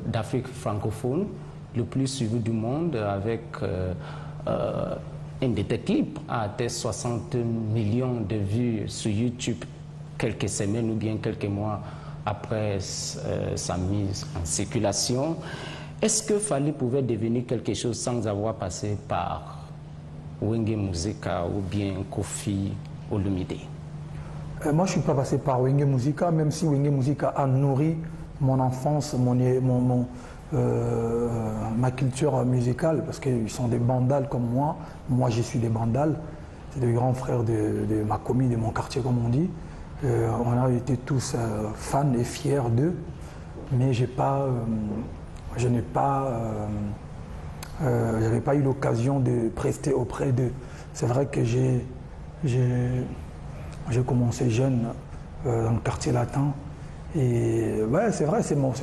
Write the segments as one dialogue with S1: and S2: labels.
S1: d'Afrique francophone, le plus suivi du monde, avec un de tes clips a atteint 60 millions de vues sur YouTube quelques semaines ou bien quelques mois après sa mise en circulation. Est-ce que Fally pouvait devenir quelque chose sans avoir passé par Wenge Musica ou bien Koffi Olomide?
S2: Moi, je ne suis pas passé par Wenge Musica, même si Wenge Musica a nourri mon enfance, ma culture musicale, parce qu'ils sont des bandals comme moi. Moi, je suis des bandals. C'est des grands frères de ma commune, de mon quartier, comme on dit. On a été tous fans et fiers d'eux, mais je n'avais pas eu l'occasion de prester auprès d'eux. C'est vrai que j'ai commencé jeune dans le quartier latin. Et ouais, c'est vrai, c'est mon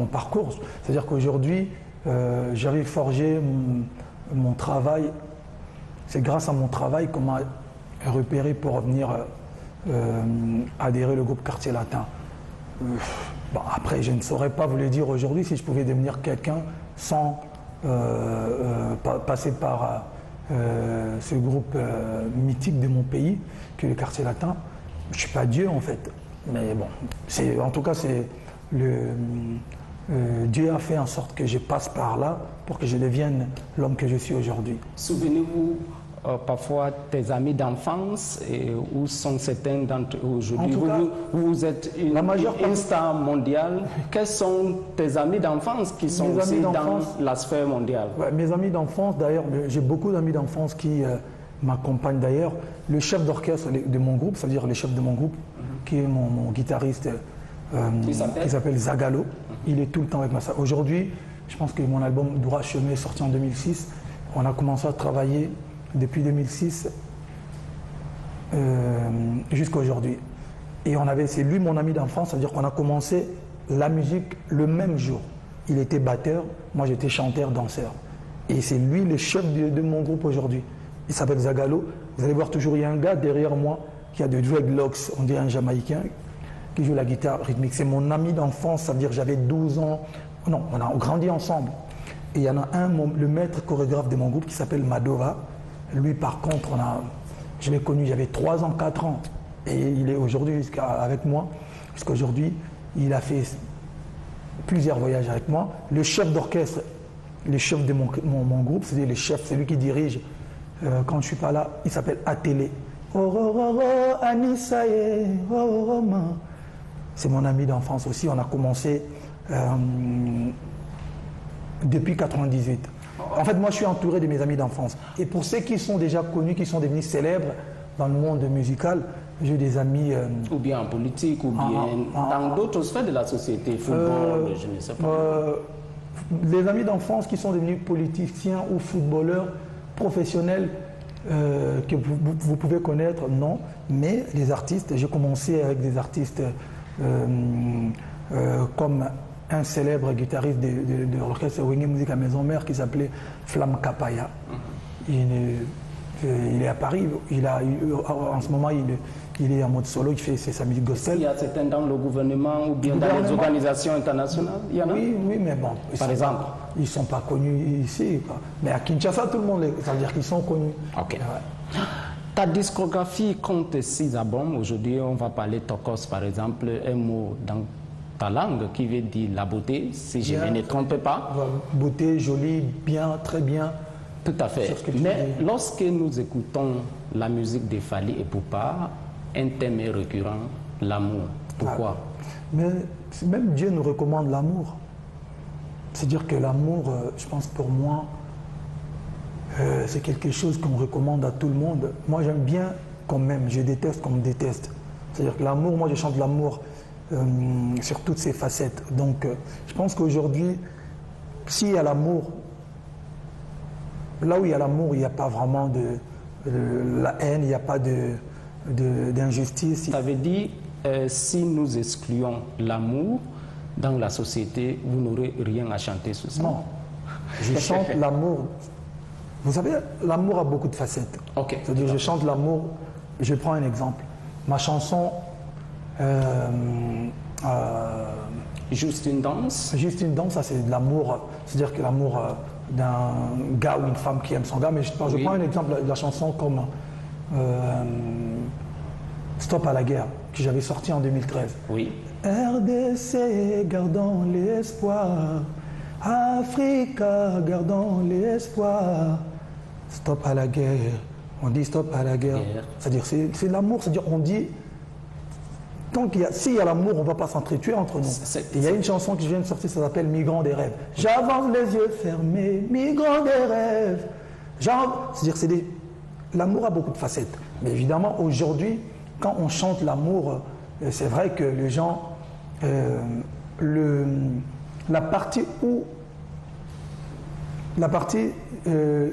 S2: parcours. C'est-à-dire qu'aujourd'hui, j'avais forgé mon travail. C'est grâce à mon travail qu'on m'a repéré pour venir adhérer au groupe Quartier Latin. Bon, après, je ne saurais pas vous le dire aujourd'hui si je pouvais devenir quelqu'un sans passer par ce groupe mythique de mon pays, qui est le Quartier Latin. Je ne suis pas Dieu en fait. Mais bon, en tout cas, Dieu a fait en sorte que je passe par là pour que je devienne l'homme que je suis aujourd'hui.
S1: Souvenez-vous parfois tes amis d'enfance et où sont certains d'entre eux aujourd'hui? Vous êtes une star mondiale. Quels sont tes amis d'enfance qui sont aussi dans la sphère mondiale?
S2: Ouais, mes amis d'enfance, d'ailleurs, j'ai beaucoup d'amis d'enfance qui m'accompagnent d'ailleurs. Le chef d'orchestre de mon groupe, c'est-à-dire le chef de mon groupe, qui est mon guitariste, qui s'appelle Zagalo. Il est tout le temps avec moi. Aujourd'hui, je pense que mon album Droit Chemin est sorti en 2006. On a commencé à travailler depuis 2006 jusqu'à aujourd'hui. Et c'est lui mon ami d'enfance, c'est-à-dire qu'on a commencé la musique le même jour. Il était batteur, moi j'étais chanteur, danseur. Et c'est lui le chef de mon groupe aujourd'hui. Il s'appelle Zagalo. Vous allez voir toujours, il y a un gars derrière moi qui a de dreadlocks, on dirait un Jamaïcain, qui joue la guitare rythmique. C'est mon ami d'enfance, ça veut dire que j'avais 12 ans. Non, on a grandi ensemble. Et il y en a un, le maître chorégraphe de mon groupe qui s'appelle Madova. Lui, par contre, je l'ai connu, j'avais 3 ans, 4 ans. Et il est aujourd'hui avec moi. Jusqu'à aujourd'hui, il a fait plusieurs voyages avec moi. Le chef d'orchestre, le chef de mon groupe, c'est-à-dire le chef, c'est lui qui dirige. Quand je ne suis pas là, il s'appelle Atélé. C'est mon ami d'enfance aussi. On a commencé depuis 98. En fait, moi, je suis entouré de mes amis d'enfance. Et pour ceux qui sont déjà connus, qui sont devenus célèbres dans le monde musical, j'ai des amis...
S1: ou bien en politique, ou bien dans d'autres sphères de la société, football, je ne sais pas.
S2: Les amis d'enfance qui sont devenus politiciens ou footballeurs professionnels que vous pouvez connaître, non. Mais les artistes, j'ai commencé avec des artistes comme un célèbre guitariste de l'orchestre Wenge Musica Maison Mère qui s'appelait Flam Kapaya. Il est à Paris, en ce moment il est en mode solo, il fait sa musique gospel.
S1: Il y a certains dans le gouvernement ou bien dans les organisations internationales, il y en a?
S2: Oui, mais bon.
S1: Par exemple?
S2: Ils ne sont pas connus ici, quoi. Mais à Kinshasa, tout le monde, ça veut dire qu'ils sont connus.
S1: Ok. Ouais. Ta discographie compte 6 albums. Aujourd'hui, on va parler Tokos, par exemple, un mot dans ta langue qui veut dire la beauté, si je ne me trompe pas.
S2: Beauté, jolie, bien, très bien.
S1: Tout à fait. Mais lorsque nous écoutons la musique de Fally Ipupa, un thème est récurrent, l'amour. Pourquoi?
S2: Mais même Dieu nous recommande l'amour. C'est-à-dire que l'amour, je pense pour moi, c'est quelque chose qu'on recommande à tout le monde. Moi, j'aime bien qu'on m'aime, je déteste qu'on me déteste. C'est-à-dire que l'amour, moi, je chante l'amour sur toutes ses facettes. Donc, je pense qu'aujourd'hui, s'il y a l'amour, là où il y a l'amour, il n'y a pas vraiment de la haine, il n'y a pas d'injustice.
S1: Ça veut dire, si nous excluons l'amour dans la société, vous n'aurez rien à chanter sur ça?
S2: Non, je chante l'amour. Vous savez, l'amour a beaucoup de facettes.
S1: Okay.
S2: C'est-à-dire, je chante l'amour. Je prends un exemple. Ma chanson
S1: Juste une danse?
S2: Juste une danse, ça c'est de l'amour, c'est-à-dire que l'amour d'un gars ou une femme qui aime son gars. Mais je prends un exemple de la chanson comme Stop à la guerre, que j'avais sorti en 2013.
S1: Oui.
S2: RDC, gardons l'espoir. Africa, gardons l'espoir. Stop à la guerre. On dit stop à la guerre. C'est-à-dire, c'est l'amour. C'est-à-dire, on dit, s'il y a l'amour, on ne va pas s'entretuer entre nous. Il y a une chanson que je viens de sortir, ça s'appelle Migrant des rêves. J'avance les yeux fermés, migrant des rêves. C'est-à-dire, l'amour a beaucoup de facettes. Mais évidemment, aujourd'hui, quand on chante l'amour, c'est vrai que les gens, la partie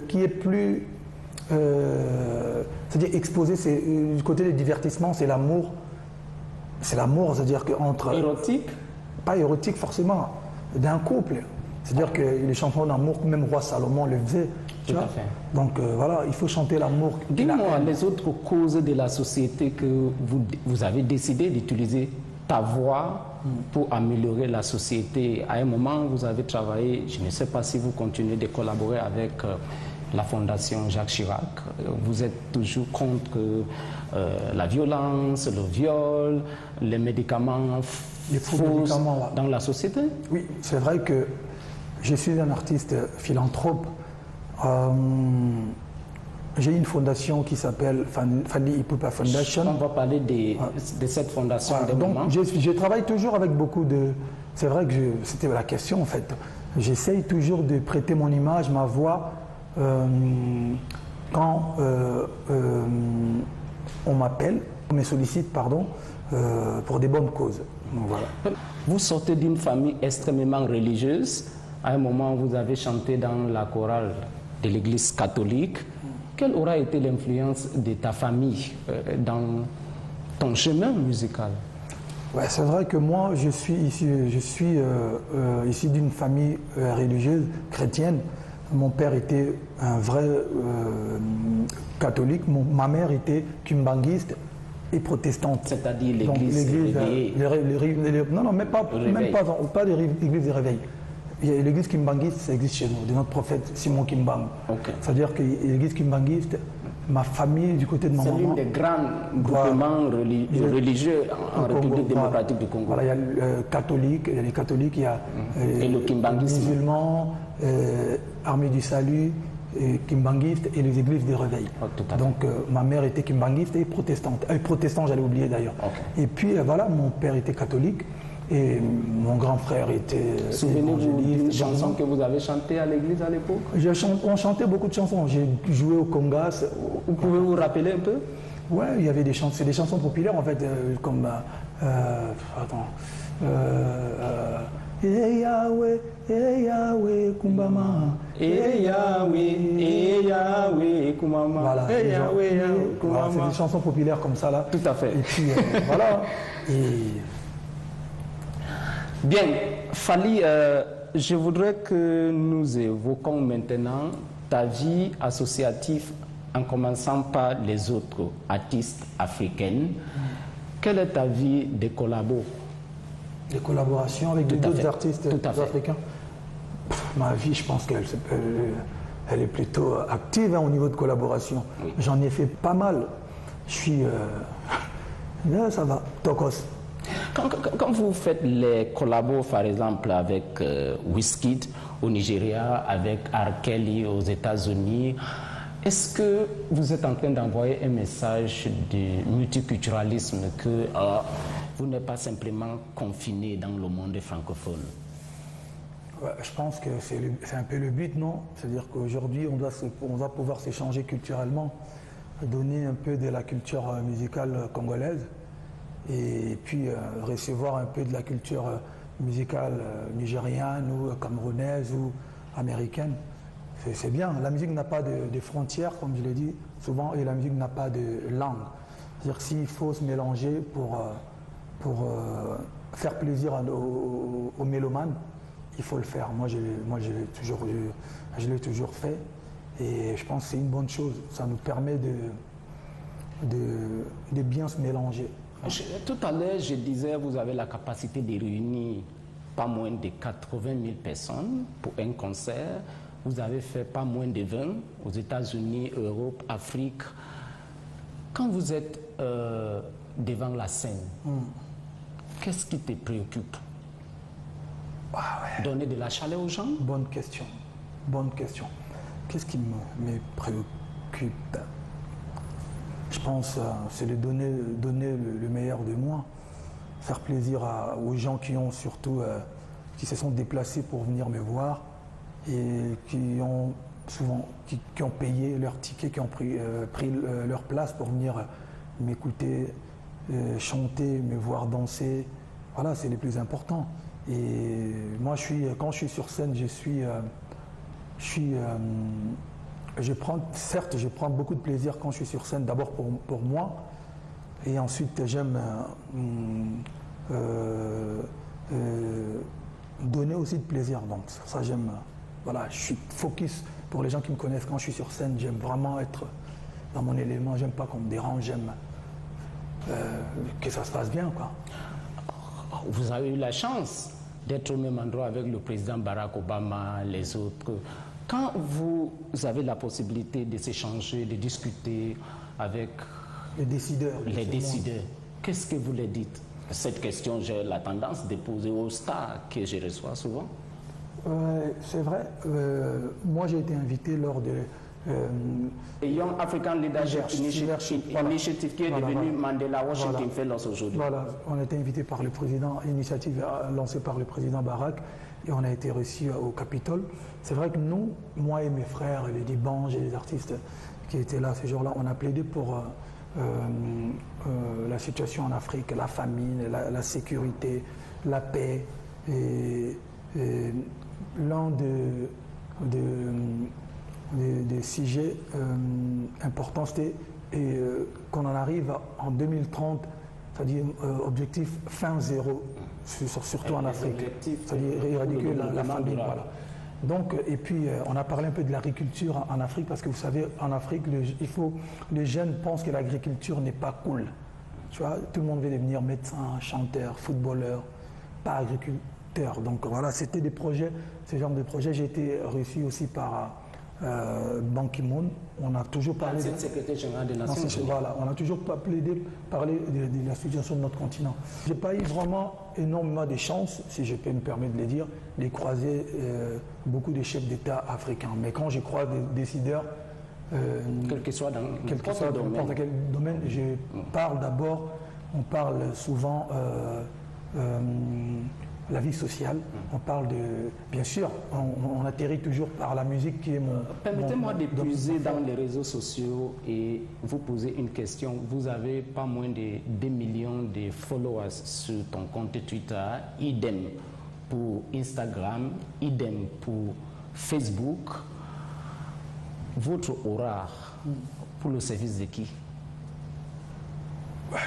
S2: qui est plus, c'est-à-dire exposée, c'est du côté du divertissement, c'est l'amour. C'est l'amour, c'est-à-dire qu'entre...
S1: Érotique?
S2: Pas érotique forcément, d'un couple. C'est-à-dire que les chansons d'amour, même Roi Salomon le faisait.
S1: Tout à fait.
S2: Donc voilà, il faut chanter l'amour.
S1: Dis-moi les autres causes de la société que vous avez décidé d'utiliser ta voix pour améliorer la société. À un moment, vous avez travaillé, je ne sais pas si vous continuez de collaborer avec la Fondation Jacques Chirac. Vous êtes toujours contre la violence, le viol, les médicaments faux dans la société?
S2: Oui, c'est vrai que je suis un artiste philanthrope. J'ai une fondation qui s'appelle Fally Ipupa Foundation.
S1: On va parler de cette fondation.
S2: Donc je travaille toujours avec beaucoup de... C'est vrai que c'était la question en fait. J'essaye toujours de prêter mon image, ma voix, quand on m'appelle, on me sollicite, pardon, pour des bonnes causes. Donc, voilà.
S1: Vous sortez d'une famille extrêmement religieuse. À un moment, vous avez chanté dans la chorale de l'église catholique. Quelle aura été l'influence de ta famille dans ton chemin musical?
S2: Ouais, c'est vrai que moi, je suis issu d'une famille religieuse chrétienne. Mon père était un vrai catholique. Ma mère était kimbanguiste et protestante.
S1: C'est-à-dire l'église réveillée?
S2: Non, même pas l'église des réveils. L'église kimbanguiste, ça existe chez nous, de notre prophète Simon Kimbang.
S1: Okay.
S2: C'est-à-dire que l'église kimbanguiste, ma famille du côté de ma maman...
S1: C'est l'une des grands groupements religieux en République démocratique du Congo.
S2: Voilà, il y a les catholiques, il y a
S1: et le kimbanguisme.
S2: Les musulmans, Armée du Salut, kimbanguiste et les églises des réveils. Donc ma mère était kimbanguiste et protestante. Protestant, j'allais oublier d'ailleurs.
S1: Okay.
S2: Et puis voilà, mon père était catholique. Et mon grand frère était...
S1: Souvenez-vous d'une chanson que vous avez chantée à l'église à l'époque?
S2: On chantait beaucoup de chansons. J'ai joué au congas.
S1: Vous pouvez vous rappeler un peu?
S2: Ouais, il y avait des chansons. C'est des chansons populaires en fait, comme... Yahweh, Yahweh, Kumbama.
S1: Yahweh, Kumbama.
S2: Voilà, c'est des chansons populaires comme ça là.
S1: Tout à fait.
S2: Et puis voilà.
S1: Bien, Fally, je voudrais que nous évoquions maintenant ta vie associative en commençant par les autres artistes africaines. Quelle est ta vie de collabo?
S2: Des collaborations avec d'autres artistes africains? Ma vie, je pense qu'elle est plutôt active au niveau de collaboration. Oui. J'en ai fait pas mal. Je suis... Là, ça va, Tokos.
S1: Quand vous faites les collabos, par exemple, avec Wizkid au Nigeria, avec R. Kelly aux États-Unis, est-ce que vous êtes en train d'envoyer un message de multiculturalisme, que vous n'êtes pas simplement confiné dans le monde francophone?
S2: Ouais, je pense que c'est un peu le but, non? C'est-à-dire qu'aujourd'hui, on doit pouvoir s'échanger culturellement, donner un peu de la culture musicale congolaise, et puis recevoir un peu de la culture musicale nigériane ou camerounaise ou américaine. C'est bien. La musique n'a pas de frontières, comme je l'ai dit souvent, et la musique n'a pas de langue. C'est-à-dire s'il faut se mélanger pour faire plaisir aux mélomanes, il faut le faire. Moi, je l'ai toujours fait, et je pense que c'est une bonne chose. Ça nous permet de bien se mélanger.
S1: Tout à l'heure, je disais, vous avez la capacité de réunir pas moins de 80 000 personnes pour un concert. Vous avez fait pas moins de 20 aux États-Unis, Europe, Afrique. Quand vous êtes devant la scène, qu'est-ce qui te préoccupe? Donner de la chaleur aux gens?
S2: Bonne question. Bonne question. Qu'est-ce qui me préoccupe? Je pense c'est de donner le meilleur de moi, faire plaisir aux gens qui ont surtout qui se sont déplacés pour venir me voir et qui ont souvent qui ont payé leur ticket, qui ont pris leur place pour venir m'écouter, chanter, me voir danser. Voilà, c'est le plus important. Et moi, quand je suis sur scène, certes, je prends beaucoup de plaisir quand je suis sur scène, d'abord pour moi, et ensuite j'aime donner aussi de plaisir. Donc sur ça, j'aime, voilà, je suis focus. Pour les gens qui me connaissent, quand je suis sur scène, j'aime vraiment être dans mon élément, j'aime pas qu'on me dérange, j'aime que ça se passe bien, quoi.
S1: Vous avez eu la chance d'être au même endroit avec le président Barack Obama, les autres. Quand vous avez la possibilité de s'échanger, de discuter avec
S2: les décideurs,
S1: qu'est-ce que vous leur dites? Cette question, j'ai la tendance de poser aux stars que je reçois souvent.
S2: C'est vrai. Moi, j'ai été invité lors de
S1: Young African Leadership Initiative qui est devenu Mandela Washington Fellows aujourd'hui.
S2: Voilà, on a été invité par le président, initiative lancée par le président Barack, et on a été reçus au Capitole. C'est vrai que nous, moi et mes frères, les Dibanges et les artistes qui étaient là ce jour-là, on a plaidé pour la situation en Afrique, la famine, la sécurité, la paix. Et l'un des sujets importants, c'était qu'on en arrive en 2030, c'est-à-dire objectif fin zéro, surtout en Afrique, c'est-à-dire éradiquer la famine. Voilà. Donc, et puis on a parlé un peu de l'agriculture en Afrique, parce que vous savez, en Afrique, les jeunes pensent que l'agriculture n'est pas cool. Tu vois, tout le monde veut devenir médecin, chanteur, footballeur, pas agriculteur. Donc voilà, c'était des projets, ce genre de projets. J'ai été reçu aussi par Ban Ki-moon. On a toujours parlé
S1: de secrétaire général des Nations Unies.
S2: Voilà, on a toujours parlé de la situation de notre continent. J'ai pas eu vraiment énormément de chance, si je peux me permettre de le dire, de croiser beaucoup de chefs d'État africains. Mais quand je croise des décideurs,
S1: quel que soit dans
S2: n'importe quel domaine, je parle d'abord, on parle souvent la vie sociale, on parle de... Bien sûr, on atterrit toujours par la musique qui est mon...
S1: Permettez-moi d'épuiser dans les réseaux sociaux et vous poser une question. Vous avez pas moins de 2 millions de followers sur ton compte Twitter, idem pour Instagram, idem pour Facebook. Votre aura pour le service de qui?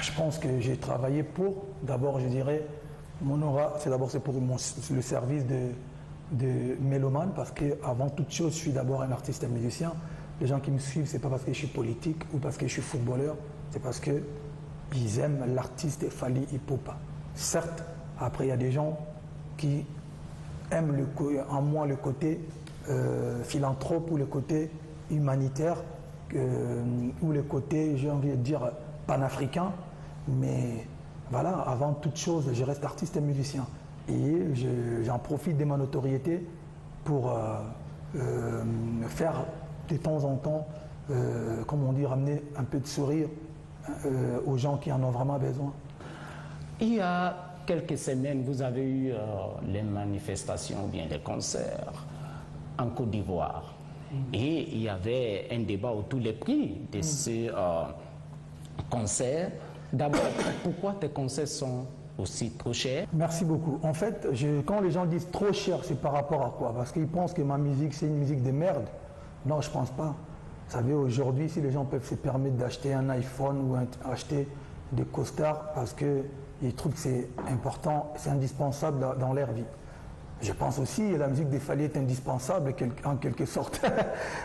S2: Je pense que j'ai travaillé pour, d'abord je dirais, mon aura, c'est pour le service de mélomane, parce qu'avant toute chose, je suis d'abord un artiste et un musicien. Les gens qui me suivent, c'est pas parce que je suis politique ou parce que je suis footballeur, c'est parce qu'ils aiment l'artiste Fally Ipupa. Certes, après il y a des gens qui aiment en moi le côté philanthrope ou le côté humanitaire ou le côté, j'ai envie de dire, panafricain, mais voilà, avant toute chose, je reste artiste et musicien. Et j'en profite de ma notoriété pour faire de temps en temps, comme on dit, ramener un peu de sourire aux gens qui en ont vraiment besoin.
S1: Il y a quelques semaines, vous avez eu les manifestations ou bien les concerts en Côte d'Ivoire. Et il y avait un débat autour des prix de ces concerts. D'abord, pourquoi tes concerts sont aussi trop chers?
S2: Merci beaucoup. En fait, quand les gens disent trop cher, c'est par rapport à quoi? Parce qu'ils pensent que ma musique, c'est une musique de merde. Non, je ne pense pas. Vous savez, aujourd'hui, si les gens peuvent se permettre d'acheter un iPhone ou acheter des costards parce qu'ils trouvent que c'est important, c'est indispensable dans leur vie. Je pense aussi que la musique des Fally est indispensable en quelque sorte.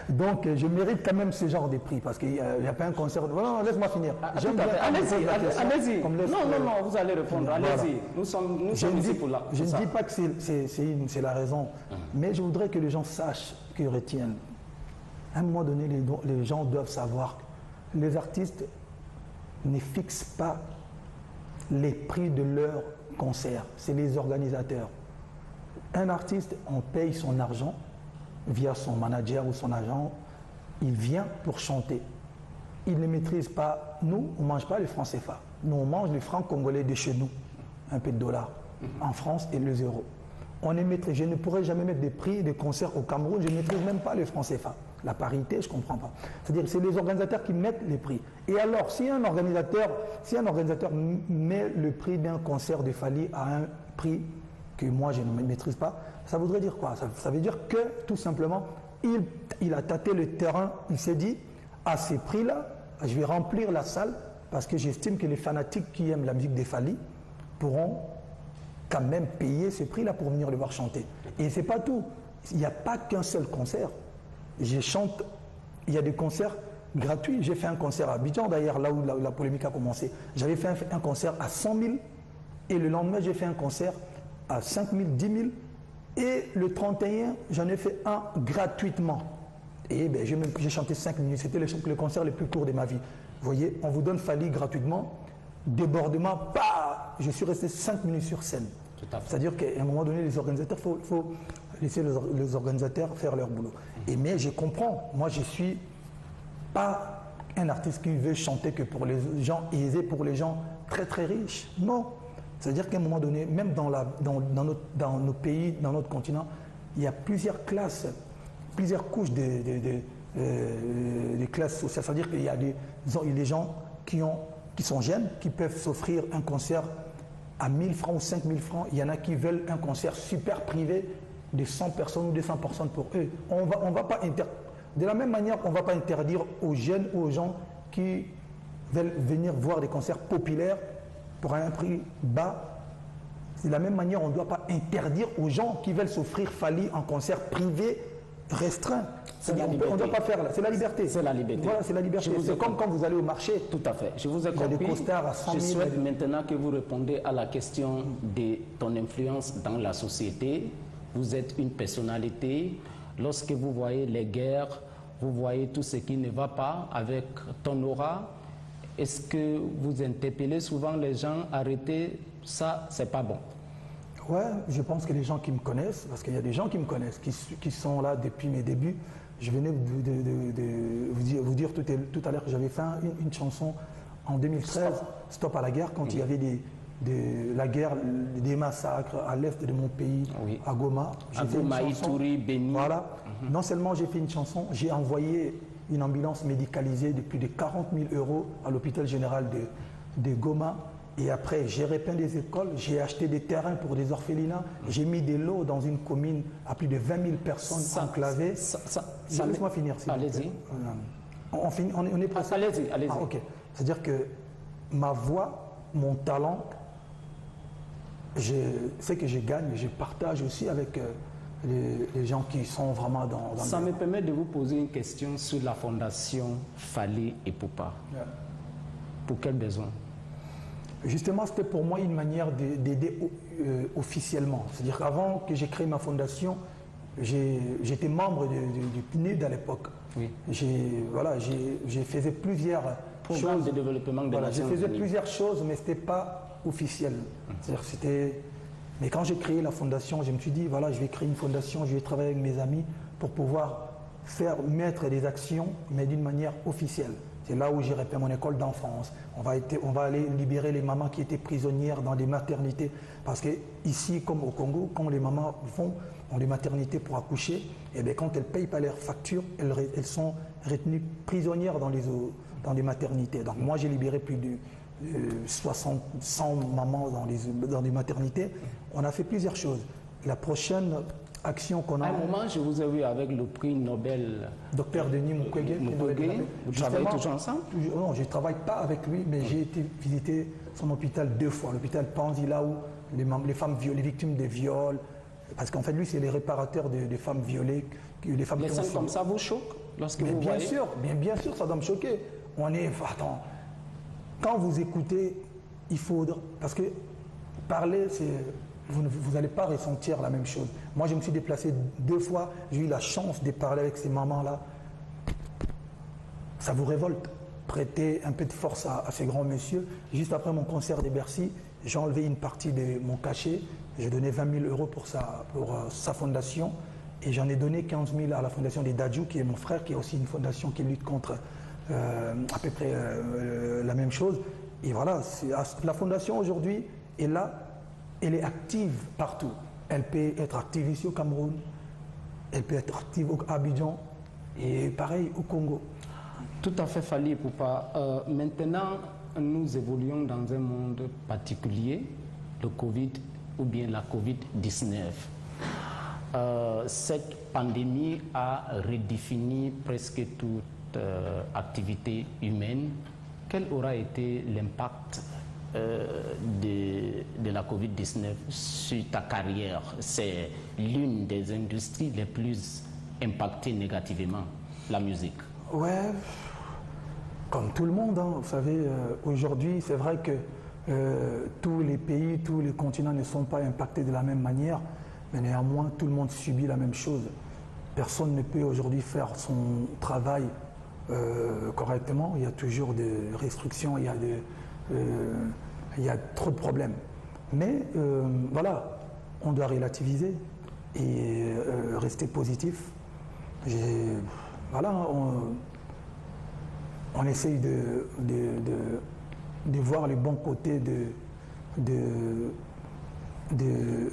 S2: Donc je mérite quand même ce genre de prix parce qu'il n'y a pas un concert. Non, laisse-moi finir.
S1: Allez-y, allez-y. Non, vous allez répondre.
S2: Voilà.
S1: Allez-y. Nous sommes ici pour là.
S2: Je ne dis pas que c'est la raison, mais je voudrais que les gens sachent, qu'ils retiennent. À un moment donné, les gens doivent savoir que les artistes ne fixent pas les prix de leurs concerts. C'est les organisateurs. Un artiste, on paye son argent via son manager ou son agent. Il vient pour chanter. Il ne maîtrise pas. Nous, on ne mange pas les francs CFA. Nous, on mange les francs congolais de chez nous. Un peu de dollars. En France et les euros. Je ne pourrais jamais mettre des prix de concerts au Cameroun. Je ne maîtrise même pas les francs CFA. La parité, je ne comprends pas. C'est-à-dire que c'est les organisateurs qui mettent les prix. Et alors, si un organisateur met le prix d'un concert de Fally à un prix que moi je ne maîtrise pas, ça voudrait dire quoi? Ça veut dire que tout simplement, il a tâté le terrain, il s'est dit, à ces prix-là, je vais remplir la salle parce que j'estime que les fanatiques qui aiment la musique des Fally pourront quand même payer ces prix-là pour venir le voir chanter. Et c'est pas tout. Il n'y a pas qu'un seul concert. Il y a des concerts gratuits. J'ai fait un concert à Abidjan, d'ailleurs, là où la polémique a commencé. J'avais fait un concert à 100 000 et le lendemain, j'ai fait un concert à 5 000, 10 000 et le 31, j'en ai fait un gratuitement. Et ben, j'ai chanté 5 minutes, c'était le concert le plus court de ma vie. Vous voyez, on vous donne Fally gratuitement, débordement, bah, je suis resté 5 minutes sur scène. C'est-à-dire qu'à un moment donné, les organisateurs, il faut laisser les organisateurs faire leur boulot. Mais je comprends, moi je ne suis pas un artiste qui veut chanter que pour les gens aisés, pour les gens très très riches. Non. C'est-à-dire qu'à un moment donné, même dans nos pays, dans notre continent, il y a plusieurs classes, plusieurs couches de classes sociales. C'est-à-dire qu'il y a des gens qui sont jeunes, qui peuvent s'offrir un concert à 1000 francs ou 5000 francs. Il y en a qui veulent un concert super privé de 100 personnes ou 200 personnes pour eux. De la même manière, on ne va pas interdire aux jeunes ou aux gens qui veulent venir voir des concerts populaires pour un prix bas. De la même manière, on ne doit pas interdire aux gens qui veulent s'offrir Fally en concert privé restreint. On ne doit pas faire là. C'est la liberté.
S1: C'est la liberté.
S2: Voilà, c'est la liberté. C'est comme quand vous allez au marché.
S1: Tout à fait. Je vous ai compris.
S2: Il y a des costards à 100 000.
S1: Je souhaite maintenant que vous répondez à la question de ton influence dans la société. Vous êtes une personnalité. Lorsque vous voyez les guerres, vous voyez tout ce qui ne va pas avec ton aura. Est-ce que vous interpellez souvent les gens, arrêtez, ça, c'est pas bon?
S2: Ouais, je pense que les gens qui me connaissent, parce qu'il y a des gens qui me connaissent, qui sont là depuis mes débuts. Je venais de vous dire tout à l'heure que j'avais fait une chanson en 2013, Stop à la guerre, quand il y avait la guerre, des massacres à l'est de mon pays, à Goma.
S1: À Goma, Ituri, Béni.
S2: Voilà. Non seulement j'ai fait une chanson, j'ai envoyé une ambulance médicalisée de plus de 40 000 € à l'hôpital général de Goma. Et après, j'ai repeint des écoles, j'ai acheté des terrains pour des orphelinats, j'ai mis des lots dans une commune à plus de 20 000 personnes enclavées. Laisse-moi finir.
S1: Allez-y.
S2: On est presque.
S1: Allez-y, allez-y.
S2: Ah, ok. C'est-à-dire que ma voix, mon talent, ce que je gagne, je partage aussi avec les gens qui sont vraiment dans
S1: ça me permet de vous poser une question sur la fondation Fally Ipupa. Yeah. Pour quel besoin?
S2: Justement, c'était pour moi une manière d'aider officiellement. C'est-à-dire qu'avant que j'ai créé ma fondation, j'étais membre du PNUD à l'époque.
S1: Oui.
S2: J'ai fait plusieurs
S1: programmes de développement de
S2: j'ai fait plusieurs choses, mais ce n'était pas officiel. C'est-à-dire mais quand j'ai créé la fondation, je me suis dit, voilà, je vais créer une fondation, je vais travailler avec mes amis pour pouvoir mettre des actions, mais d'une manière officielle. C'est là où j'ai refait mon école d'enfance. On va aller libérer les mamans qui étaient prisonnières dans des maternités. Parce que ici, comme au Congo, quand les mamans vont dans des maternités pour accoucher, et bien quand elles ne payent pas leurs factures, elles sont retenues prisonnières dans des maternités. Donc moi, j'ai libéré plus de 100 mamans dans des maternités. On a fait plusieurs choses. La prochaine action qu'on a...
S1: À un moment, je vous ai vu avec le prix Nobel.
S2: Docteur Denis Mukwege.
S1: Vous travaillez toujours ensemble?
S2: Non, je ne travaille pas avec lui, mais j'ai été visiter son hôpital 2 fois. L'hôpital Panzi, là où les femmes les victimes de viols, Parce qu'en fait, lui, c'est les réparateurs des femmes violées, des femmes
S1: Les
S2: qui ont
S1: scènes
S2: subi.
S1: comme ça vous choquent lorsque
S2: Mais
S1: vous
S2: bien
S1: voyez?
S2: sûr, bien sûr, ça doit me choquer. On est, attends, quand vous écoutez, il faut, parce que parler, c'est, vous n'allez pas ressentir la même chose. Moi, je me suis déplacé 2 fois, j'ai eu la chance de parler avec ces mamans-là. Ça vous révolte. Prêter un peu de force à ces grands messieurs. Juste après mon concert de Bercy, j'ai enlevé une partie de mon cachet. J'ai donné 20 000 euros pour sa fondation. Et j'en ai donné 15 000 à la fondation des Dadju, qui est mon frère, qui est aussi une fondation qui lutte contre à peu près la même chose. Et voilà, la fondation aujourd'hui est là, elle est active partout. Elle peut être active ici au Cameroun, elle peut être active à Abidjan, et pareil au Congo.
S1: Tout à fait, Fally Ipupa. Maintenant, nous évoluons dans un monde particulier, le Covid ou bien la Covid-19. Cette pandémie a redéfini presque toute activité humaine. Quel aura été l'impact de la Covid-19 sur ta carrière? C'est l'une des industries les plus impactées négativement, la musique.
S2: Ouais, comme tout le monde, hein. Vous savez, aujourd'hui, c'est vrai que tous les pays, tous les continents ne sont pas impactés de la même manière, mais néanmoins, tout le monde subit la même chose. Personne ne peut aujourd'hui faire son travail correctement. Il y a toujours des restrictions, il y a trop de problèmes. Mais voilà, on doit relativiser et rester positif. Voilà, on essaye de voir les bons côtés de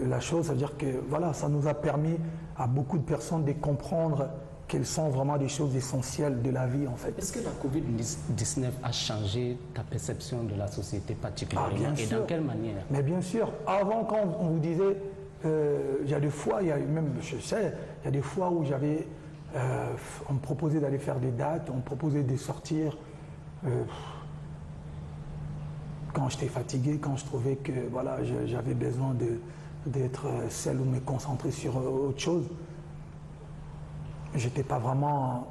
S2: la chose, c'est-à-dire que voilà, ça nous a permis à beaucoup de personnes de comprendre quelles sont vraiment des choses essentielles de la vie en fait.
S1: Est-ce que la Covid-19 a changé ta perception de la société particulièrement
S2: bien
S1: et
S2: sûr.
S1: dans quelle manière?
S2: Mais bien sûr, avant quand on vous disait, il y a des fois, il y a même, je sais, il y a des fois où j'avais, on me proposait d'aller faire des dates, on me proposait de sortir. Quand j'étais fatigué, quand je trouvais que voilà, j'avais besoin d'être seul ou me concentrer sur autre chose, j'étais pas vraiment,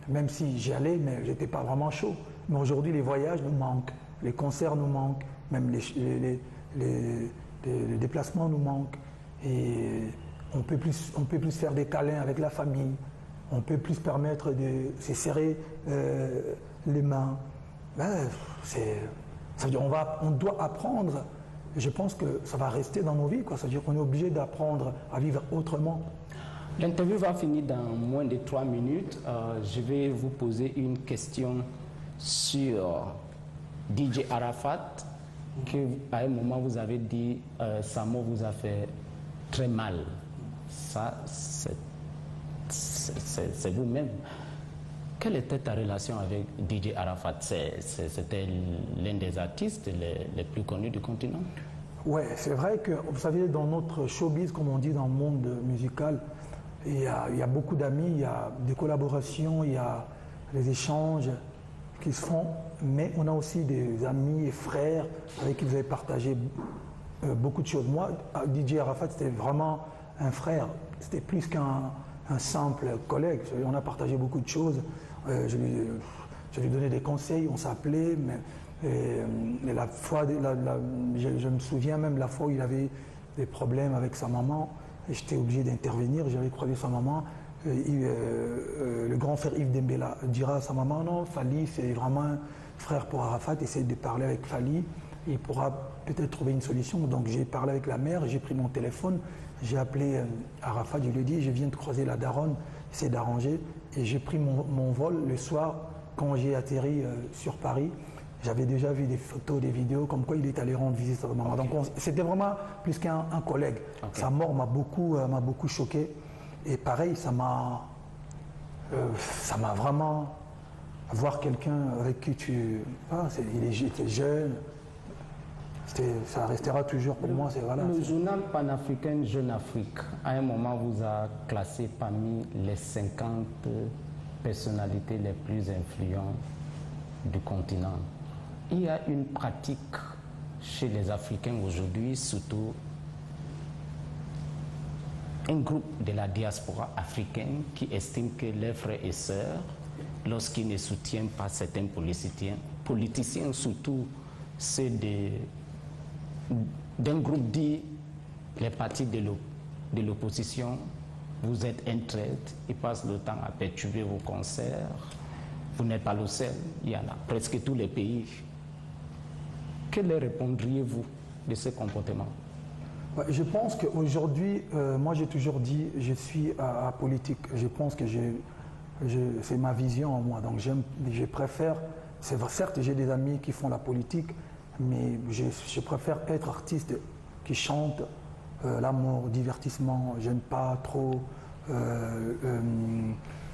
S2: même si j'y allais, mais j'étais pas vraiment chaud. Mais aujourd'hui, les voyages nous manquent, les concerts nous manquent, même les déplacements nous manquent. Et on peut plus faire des câlins avec la famille, on peut plus se permettre de se serrer les mains. Ben, ça veut dire on doit apprendre, et je pense que ça va rester dans nos vies, quoi. Ça veut dire qu'on est obligé d'apprendre à vivre autrement.
S1: L'interview va finir dans moins de 3 minutes. Je vais vous poser une question sur DJ Arafat, qu'à un moment vous avez dit sa mort vous a fait très mal. Ça, c'est vous-même. Quelle était ta relation avec DJ Arafat? C'était l'un des artistes les plus connus du continent?
S2: Ouais, c'est vrai que, vous savez, dans notre showbiz, comme on dit dans le monde musical, il y a beaucoup d'amis, il y a des collaborations, il y a des échanges qui se font, mais on a aussi des amis et frères avec qui vous avez partagé beaucoup de choses. Moi, DJ Arafat, c'était vraiment un frère, c'était plus qu'un simple collègue. On a partagé beaucoup de choses. Je lui donnais des conseils, on s'appelait, mais la fois, je me souviens même la fois où il avait des problèmes avec sa maman, et j'étais obligé d'intervenir, j'avais croisé sa maman. Le grand frère Yves Dembélé dira à sa maman, non, Fally, c'est vraiment un frère pour Arafat, essaye de parler avec Fally, il pourra peut-être trouver une solution. Donc j'ai parlé avec la mère, j'ai pris mon téléphone, j'ai appelé Arafat, je lui ai dit, je viens de croiser la daronne, essaie d'arranger. Et j'ai pris mon vol le soir, quand j'ai atterri sur Paris. J'avais déjà vu des photos, des vidéos, comme quoi il est allé rendre visite à sa maman. Okay. Donc c'était vraiment plus qu'un collègue. Okay. Sa mort m'a beaucoup choqué. Et pareil, ça m'a vraiment... Voir quelqu'un avec qui il était jeune, ça restera toujours pour moi. Voilà,
S1: le journal panafricain Jeune Afrique, à un moment, vous a classé parmi les 50 personnalités les plus influentes du continent. Il y a une pratique chez les Africains aujourd'hui, surtout un groupe de la diaspora africaine qui estime que leurs frères et sœurs, lorsqu'ils ne soutiennent pas certains politiciens surtout ceux d'un groupe dit les partis de l'opposition, vous êtes un traître, ils passent le temps à perturber vos concerts, vous n'êtes pas le seul, il y en a presque tous les pays. Que leur répondriez-vous de ce comportement?
S2: Je pense qu'aujourd'hui, moi j'ai toujours dit, je suis apolitique. Je pense que c'est ma vision en moi. Donc je préfère, certes j'ai des amis qui font la politique, mais je préfère être artiste qui chante l'amour, divertissement. J'aime pas trop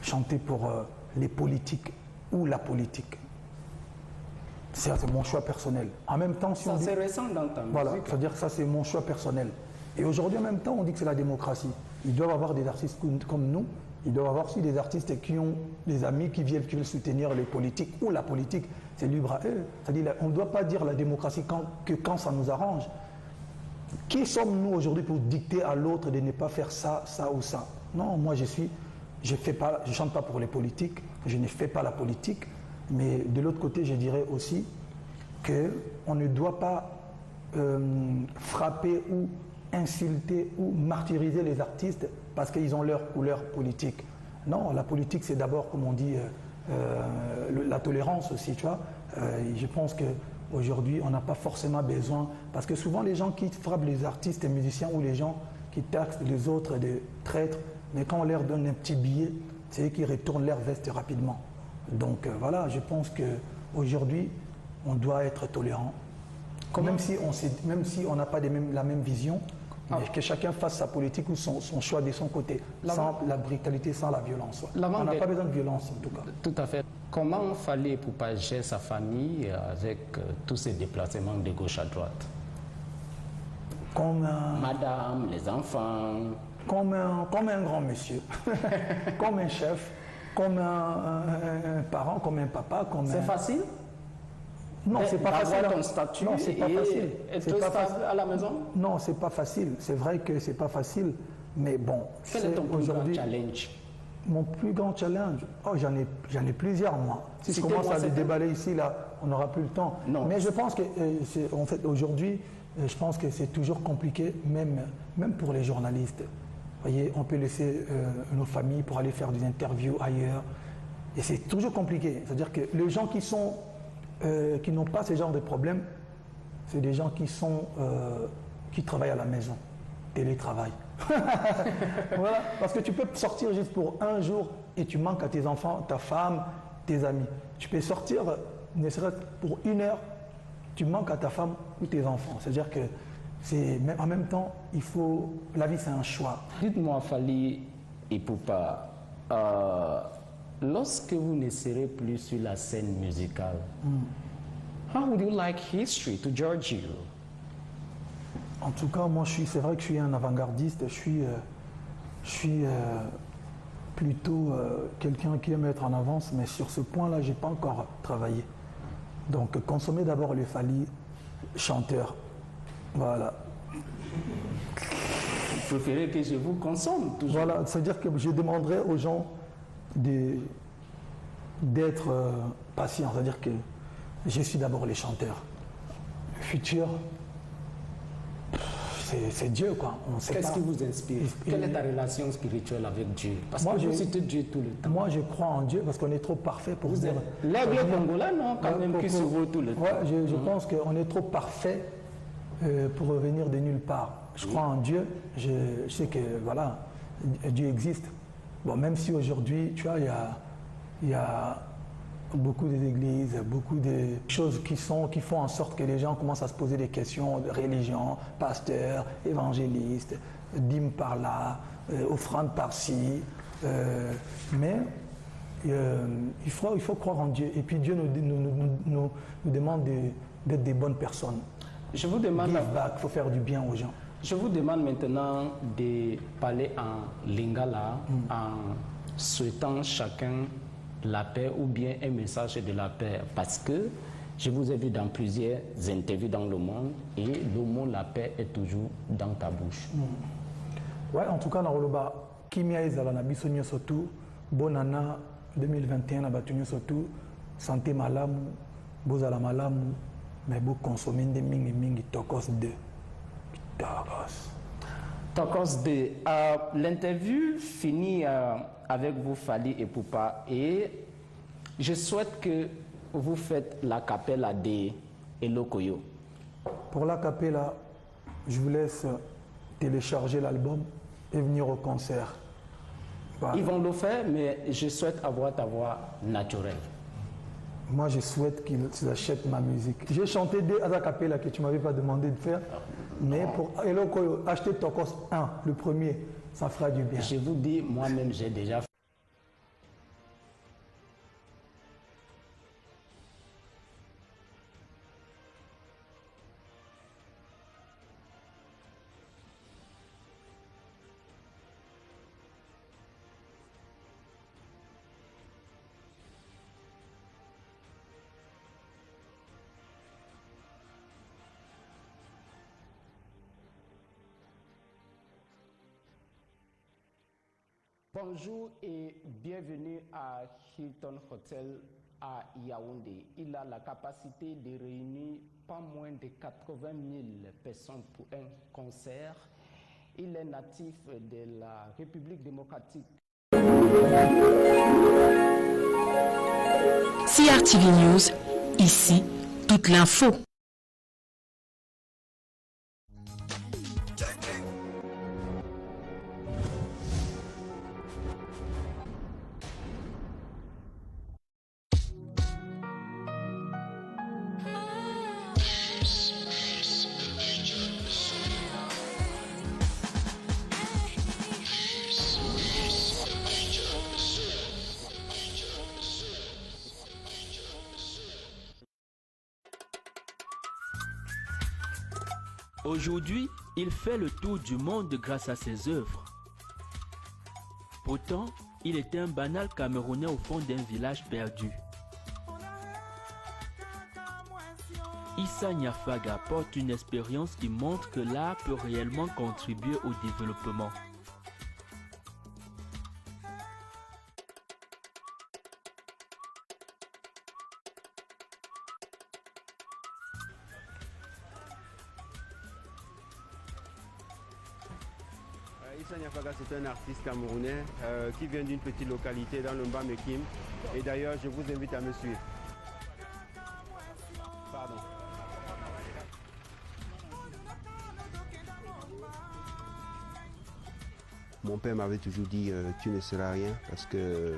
S2: chanter pour les politiques ou la politique. C'est mon choix personnel. En même temps, si on dit,
S1: c'est récent dans ta musique.
S2: Voilà, c'est-à-dire que ça c'est mon choix personnel. Et aujourd'hui en même temps, on dit que c'est la démocratie. Ils doivent avoir des artistes comme nous. Ils doivent avoir aussi des artistes qui ont des amis qui veulent soutenir les politiques ou la politique. C'est libre à eux. C'est-à-dire on ne doit pas dire la démocratie que quand ça nous arrange. Qui sommes-nous aujourd'hui pour dicter à l'autre de ne pas faire ça, ça ou ça? Non, moi je chante pas pour les politiques, je ne fais pas la politique. Mais de l'autre côté, je dirais aussi qu'on ne doit pas frapper ou insulter ou martyriser les artistes parce qu'ils ont leur couleur politique. Non, la politique, c'est d'abord, comme on dit, la tolérance aussi, tu vois. Je pense qu'aujourd'hui, on n'a pas forcément besoin, parce que souvent les gens qui frappent les artistes et musiciens ou les gens qui taxent les autres de traîtres, mais quand on leur donne un petit billet, c'est eux qui retournent leur veste rapidement. Donc voilà, je pense qu'aujourd'hui, on doit être tolérant. Même si on n'a pas la même vision, mais que chacun fasse sa politique ou son choix de son côté, sans la brutalité, sans la violence. On n'a pas besoin de violence en tout cas.
S1: Tout à fait. Comment fallait Poupa gérer sa famille avec tous ces déplacements de gauche à droite? Madame, les enfants.
S2: Comme un grand monsieur, comme un chef. Comme un parent, comme un papa,
S1: C'est facile?
S2: Non, c'est pas facile.
S1: Ton statut
S2: non, c'est pas facile.
S1: C'est pas facile à la maison?
S2: Non, c'est pas facile. C'est vrai que c'est pas facile, mais bon.
S1: Quel est ton plus grand challenge?
S2: Mon plus grand challenge? Oh, j'en ai plusieurs, moi. Si je commence à les déballer ici, là, on n'aura plus le temps. Non. Mais je pense que, en fait, aujourd'hui, je pense que c'est toujours compliqué, même pour les journalistes. Vous voyez, on peut laisser nos familles pour aller faire des interviews ailleurs. Et c'est toujours compliqué. C'est-à-dire que les gens qui n'ont pas ce genre de problème, c'est des gens qui travaillent à la maison, télétravail. Voilà, parce que tu peux sortir juste pour un jour et tu manques à tes enfants, ta femme, tes amis. Tu peux sortir, ne serait-ce pour 1 heure, tu manques à ta femme ou tes enfants. C'est-à-dire que en même temps, la vie c'est un choix.
S1: Dites-moi, Fally et Poupa, lorsque vous ne serez plus sur la scène musicale, how would you like history to judge you?
S2: En tout cas, moi, c'est vrai que je suis un avant-gardiste. Je suis plutôt quelqu'un qui aime être en avance, mais sur ce point-là, j'ai pas encore travaillé. Donc, consommez d'abord le Fally chanteur. Voilà.
S1: Vous préférez que je vous consomme toujours?
S2: Voilà, c'est-à-dire que je demanderai aux gens d'être patients. C'est-à-dire que je suis d'abord les chanteurs. Le futur, c'est Dieu, quoi.
S1: Qu'est-ce qui vous inspire? Quelle est ta relation spirituelle avec Dieu? Parce
S2: moi,
S1: que vous citez Dieu tout le temps.
S2: Moi, je crois en Dieu parce qu'on est trop parfait pour
S1: vous
S2: dire...
S1: L'aigle congolais, non? Quand même, qui se vaut tout le temps.
S2: Ouais, je pense qu'on est trop parfait pour revenir de nulle part. Je crois en Dieu. Je sais que, voilà, Dieu existe. Bon, même si aujourd'hui, tu vois, il y a beaucoup d'églises, beaucoup de choses qui font en sorte que les gens commencent à se poser des questions de religion, pasteur, évangéliste, dîme par là, offrande par-ci. Mais il faut croire en Dieu. Et puis Dieu nous demande d'être des bonnes personnes.
S1: Je vous demande...
S2: Give back, il faut faire du bien aux gens.
S1: Je vous demande maintenant de parler en lingala, en souhaitant chacun la paix ou bien un message de la paix, parce que je vous ai vu dans plusieurs interviews dans le monde et le mot la paix est toujours dans ta bouche.
S2: Ouais, en tout cas, dans le bas, Kimia Ezala na biso nyonso tout, bonana 2021 na batu nyonso tout, santé malamu, bozala malamu, mais vous consommez des mingi Tokos 2. Tokos.
S1: Tokos 2. L'interview finit avec vous, Fally Ipupa, et je souhaite que vous faites la capella de Elokoyo.
S2: Pour la capella, je vous laisse télécharger l'album et venir au concert. Voilà.
S1: Ils vont le faire, mais je souhaite avoir ta voix naturelle.
S2: Moi, je souhaite qu'ils achètent ma musique. J'ai chanté des a cappella que tu ne m'avais pas demandé de faire, mais pour Elokoyo, acheter Tokos 1, le premier, ça fera du bien.
S1: Je vous dis, moi-même, j'ai déjà fait. Bonjour et bienvenue à Hilton Hotel à Yaoundé. Il a la capacité de réunir pas moins de 80 000 personnes pour un concert. Il est natif de la République démocratique.
S3: CRTV News, ici, toute l'info.
S4: Aujourd'hui, il fait le tour du monde grâce à ses œuvres. Pourtant, il était un banal Camerounais au fond d'un village perdu. Issa Niafaga porte une expérience qui montre que l'art peut réellement contribuer au développement.
S5: Issa Niafaga, c'est un artiste camerounais qui vient d'une petite localité dans le Mbamekime. Et d'ailleurs, je vous invite à me suivre. Pardon. Mon père m'avait toujours dit tu ne seras rien, parce que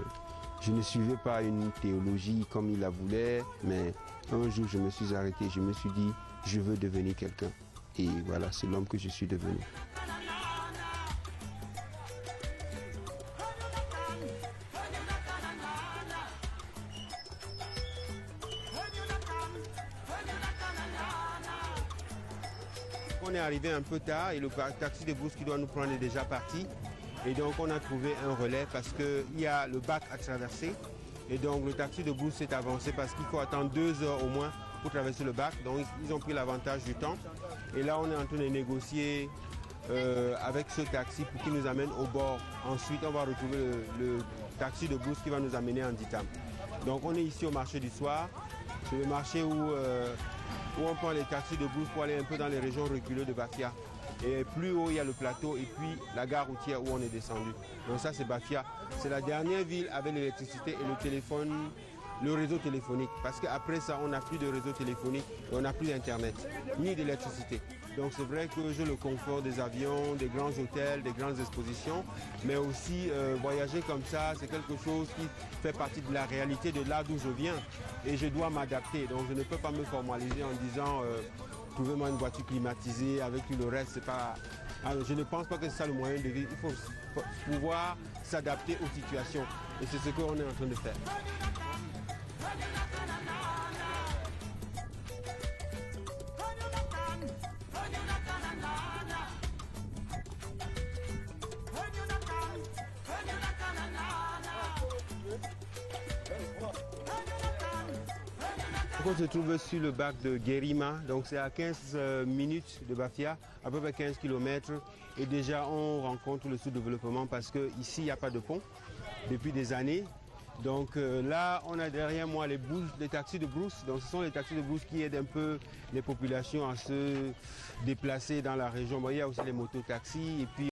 S5: je ne suivais pas une théologie comme il la voulait, mais un jour je me suis arrêté, je me suis dit je veux devenir quelqu'un. Et voilà, c'est l'homme que je suis devenu. On est arrivé un peu tard et le taxi de brousse qui doit nous prendre est déjà parti. Et donc on a trouvé un relais parce qu'il y a le bac à traverser. Et donc le taxi de brousse s'est avancé parce qu'il faut attendre 2 heures au moins pour traverser le bac. Donc ils ont pris l'avantage du temps. Et là on est en train de négocier avec ce taxi pour qu'il nous amène au bord. Ensuite on va retrouver le taxi de brousse qui va nous amener en Ditam. Donc on est ici au marché du soir. C'est le marché où on prend les taxis de brousse pour aller un peu dans les régions reculées de Bafia. Et plus haut, il y a le plateau et puis la gare routière où on est descendu. Donc ça, c'est Bafia. C'est la dernière ville avec l'électricité et le téléphone, le réseau téléphonique. Parce qu'après ça, on n'a plus de réseau téléphonique et on n'a plus d'Internet, ni d'électricité. Donc c'est vrai que j'ai le confort des avions, des grands hôtels, des grandes expositions, mais aussi voyager comme ça, c'est quelque chose qui fait partie de la réalité de là d'où je viens. Et je dois m'adapter, donc je ne peux pas me formaliser en disant trouvez-moi une voiture climatisée avec tout le reste, c'est pas... Alors, je ne pense pas que c'est ça le moyen de vivre, il faut pouvoir s'adapter aux situations. Et c'est ce qu'on est en train de faire. On se trouve sur le bac de Guérima, donc c'est à 15 minutes de Bafia, à peu près 15 km. Et déjà on rencontre le sous-développement parce qu'ici il n'y a pas de pont depuis des années. Donc là on a derrière moi les taxis de brousse. Donc ce sont les taxis de brousse qui aident un peu les populations à se déplacer dans la région. Bon, il y a aussi les mototaxis et puis